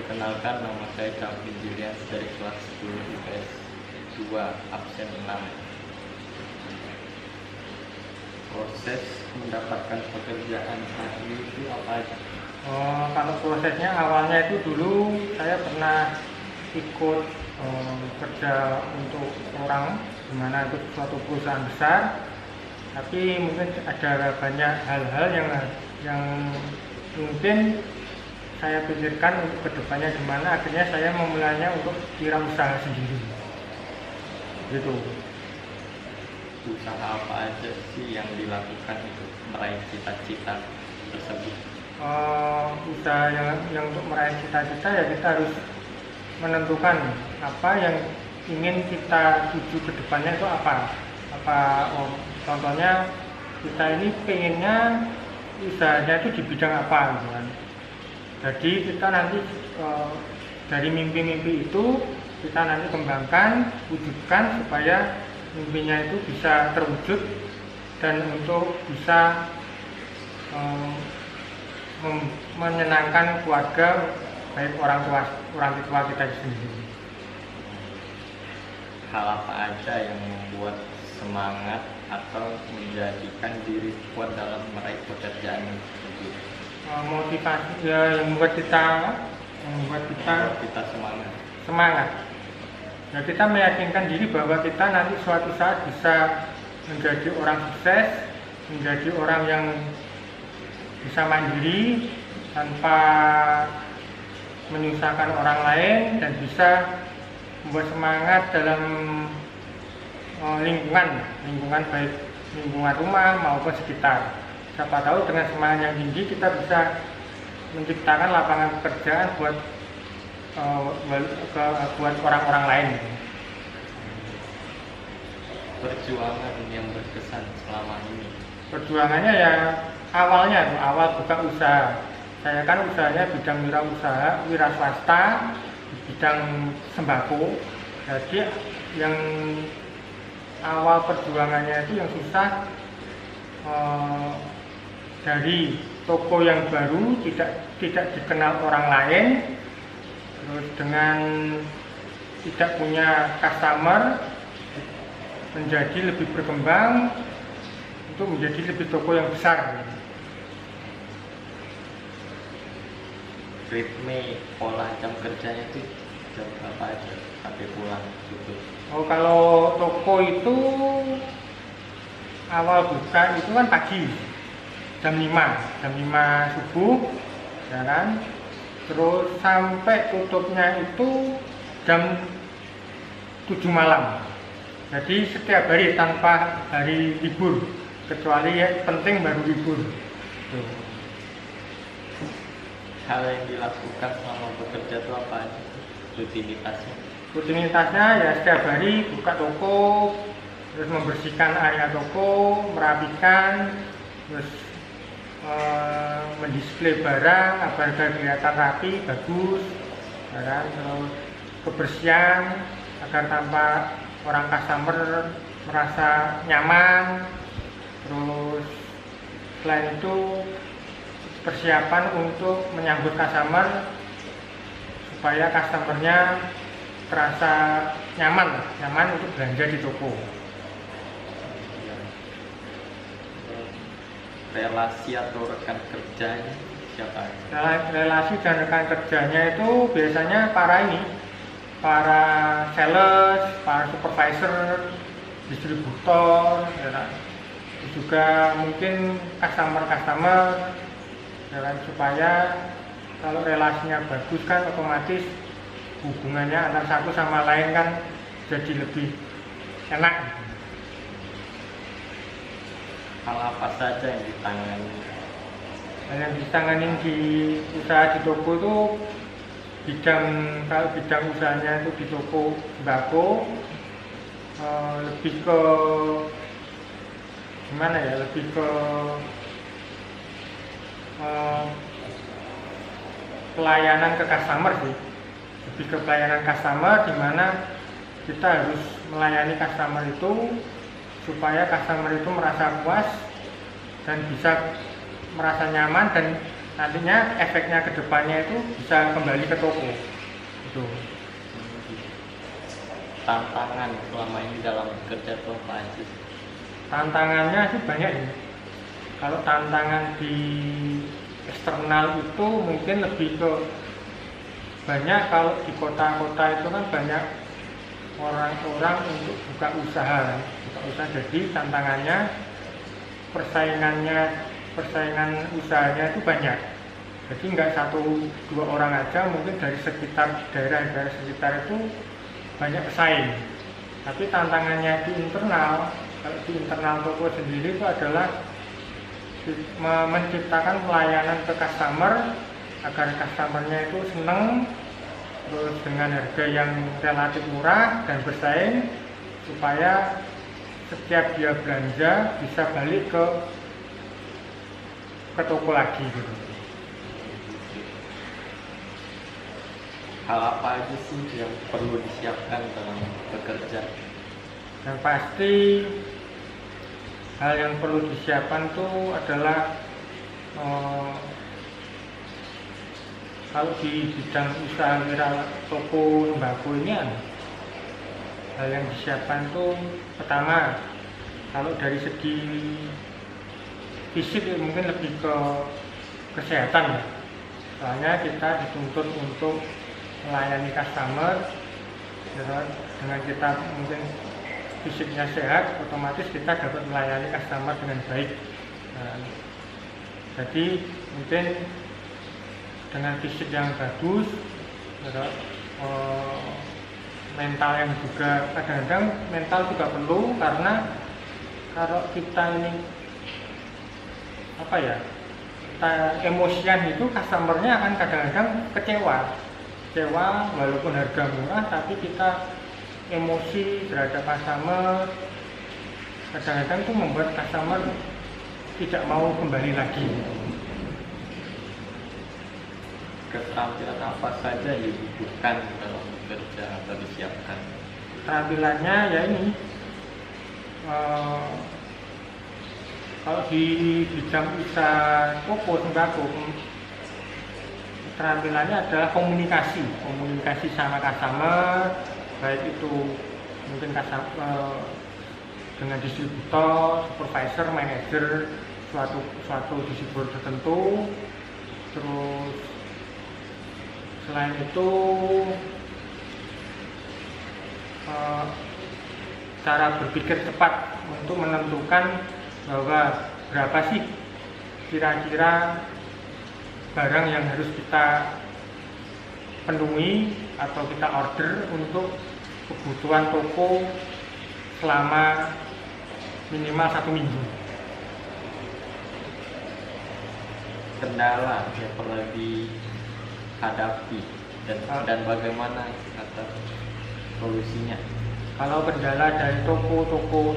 Perkenalkan, nama saya Calvin Julian dari kelas 10 IPS 2 absen 6. Proses mendapatkan pekerjaan saat ini itu apa aja? Kalau prosesnya awalnya itu dulu saya pernah ikut kerja untuk orang, dimana itu suatu perusahaan besar, tapi mungkin ada banyak hal-hal yang mungkin saya pikirkan untuk kedepannya gimana, akhirnya saya memulainya untuk wirausaha sendiri gitu. Usaha apa aja sih yang dilakukan untuk meraih cita-cita tersebut? Usaha yang untuk meraih cita-cita ya kita harus menentukan apa yang ingin kita tuju ke depannya itu apa. Contohnya kita ini pengennya usahanya itu di bidang apa gitu kan. Jadi kita nanti dari mimpi-mimpi itu kita nanti kembangkan, wujudkan supaya mimpinya itu bisa terwujud dan untuk bisa menyenangkan keluarga, baik orang tua kita sendiri. Hal apa aja yang membuat semangat atau menjadikan diri kuat dalam meraih pekerjaan tersebut? Motivasi ya, yang membuat kita semangat. Ya, kita meyakinkan diri bahwa kita nanti suatu saat bisa menjadi orang sukses, menjadi orang yang bisa mandiri tanpa menyusahkan orang lain, dan bisa membuat semangat dalam lingkungan baik lingkungan rumah maupun sekitar. Siapa tahu dengan semangat yang tinggi kita bisa menciptakan lapangan pekerjaan buat orang-orang lain. Perjuangan yang berkesan selama ini. Perjuangannya ya awal buka usaha. Saya kan usahanya bidang wira swasta, bidang sembako. Jadi yang awal perjuangannya itu yang susah, dari toko yang baru tidak dikenal orang lain, terus dengan tidak punya customer, menjadi lebih berkembang untuk menjadi lebih toko yang besar. Ritme pola jam kerjanya itu jam berapa aja sampai pulang gitu? Kalau toko itu awal buka itu kan pagi jam 5 subuh, ya kan? Terus sampai tutupnya itu jam 7 malam. Jadi setiap hari tanpa hari libur, kecuali yang penting baru libur. Tuh. Hal yang dilakukan selama bekerja itu apa aja? Rutinitasnya ya setiap hari buka toko, terus membersihkan area toko, merapikan, terus mendisplay barang agar kelihatan rapi, bagus, ya, terus kebersihan agar tanpa orang customer merasa nyaman. Terus selain itu persiapan untuk menyambut customer supaya customernya terasa nyaman untuk belanja di toko. Relasi atau rekan kerjanya siapa? Relasi dan rekan kerjanya itu biasanya para sales, para supervisor, distributor, ya, juga mungkin customer, ya, supaya kalau relasinya bagus kan otomatis hubungannya antara satu sama lain kan jadi lebih enak. Hal apa saja yang ditangani? Yang ditangani di usaha di toko itu kalau bidang usahanya itu di toko sembako, lebih ke gimana ya, lebih ke pelayanan ke customer sih, lebih ke pelayanan customer, di mana kita harus melayani customer itu supaya customer itu merasa puas dan bisa merasa nyaman dan nantinya efeknya ke depannya itu bisa kembali ke toko itu. Tantangan selama ini dalam bekerja itu apa aja sih? Tantangannya sih banyak ya. Kalau tantangan di eksternal itu mungkin lebih ke banyak, kalau di kota-kota itu kan banyak orang-orang untuk buka usaha. Jadi tantangannya persaingan usahanya itu banyak. Jadi nggak 1-2 orang aja, mungkin dari sekitar daerah-daerah sekitar itu banyak pesaing. Tapi tantangannya di internal, kalau di internal toko sendiri itu adalah menciptakan pelayanan ke customer agar customernya itu senang, terus dengan harga yang relatif murah dan bersaing, supaya setiap dia belanja bisa balik ke toko lagi gitu. Hal apa aja sih yang perlu disiapkan dalam bekerja? Yang pasti hal yang perlu disiapkan tuh adalah kalau di bidang usaha wira toko sembako ini hal yang disiapkan tuh pertama, kalau dari segi fisik mungkin lebih ke kesehatan ya. Soalnya kita dituntut untuk melayani customer, dengan kita mungkin fisiknya sehat, otomatis kita dapat melayani customer dengan baik. Jadi mungkin dengan fisik yang bagus, mental yang juga kadang-kadang mental juga perlu, karena kalau kita ini emosian itu customernya akan kadang-kadang kecewa walaupun harga murah, tapi kita emosi terhadap customer, kadang-kadang itu membuat customer tidak mau kembali lagi. Keterampilan apa saja yang dibutuhkan dalam bekerja atau disiapkan? Keterampilannya ya ini, kalau di bidang usaha toko sembako, keterampilannya adalah komunikasi sama customer, baik itu mungkin dengan distributor, supervisor, manajer suatu distributor tertentu. Terus selain itu cara berpikir cepat untuk menentukan bahwa berapa sih kira-kira barang yang harus kita penuhi atau kita order untuk kebutuhan toko selama minimal 1 minggu. Kendala yang pernah dihadapi dan bagaimana atas solusinya? Kalau kendala dari toko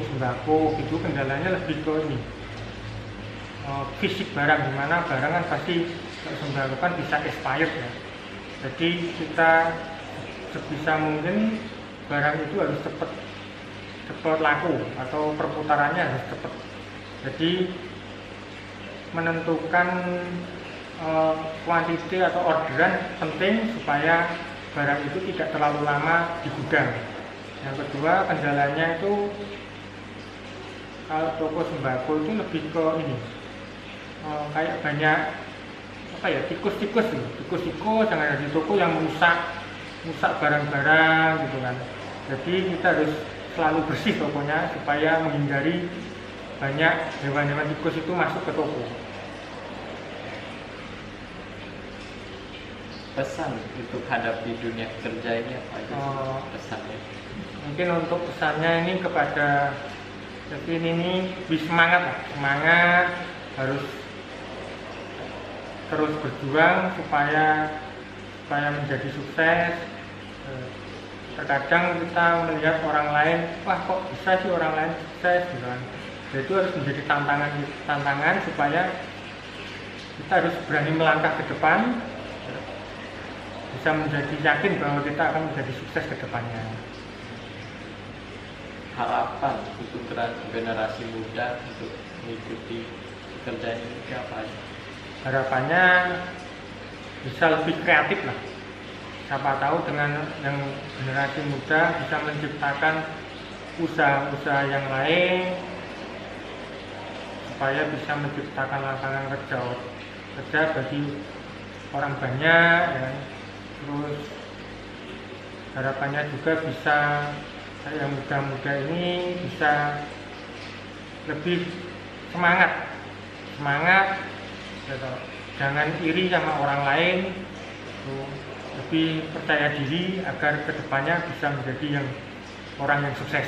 sembako itu kendalanya lebih ke ini, fisik barang, dimana barang kan pasti sembako kan bisa expired ya. Jadi kita sebisa mungkin barang itu harus cepat laku atau perputarannya harus cepat. Jadi menentukan kuantiti atau orderan penting supaya barang itu tidak terlalu lama di gudang. Yang kedua, kendalanya itu kalau toko sembako itu lebih ke ini, kayak banyak tikus yang ada di toko yang rusak barang-barang gitu kan. Jadi kita harus selalu bersih tokonya supaya menghindari banyak hewan-hewan tikus itu masuk ke toko. Pesan untuk hadapi dunia kerja ini apa aja sih pesannya? Mungkin untuk pesannya ini kepada Kevin ini semangat harus terus berjuang supaya menjadi sukses. Terkadang kita melihat orang lain, wah kok bisa sih orang lain sukses gitu kan. Jadi itu harus menjadi tantangan supaya kita harus berani melangkah ke depan, bisa menjadi yakin bahwa kita akan menjadi sukses ke depannya. Harapan untuk generasi muda untuk mengikuti pekerjaan ini apa aja? harapannya bisa lebih kreatif lah. Siapa tahu dengan yang generasi muda bisa menciptakan usaha-usaha yang lain supaya bisa menciptakan lapangan kerja bagi orang banyak ya. Terus harapannya juga bisa yang muda-muda ini bisa lebih semangat gitu. Jangan iri sama orang lain, lebih percaya diri agar kedepannya bisa menjadi orang yang sukses.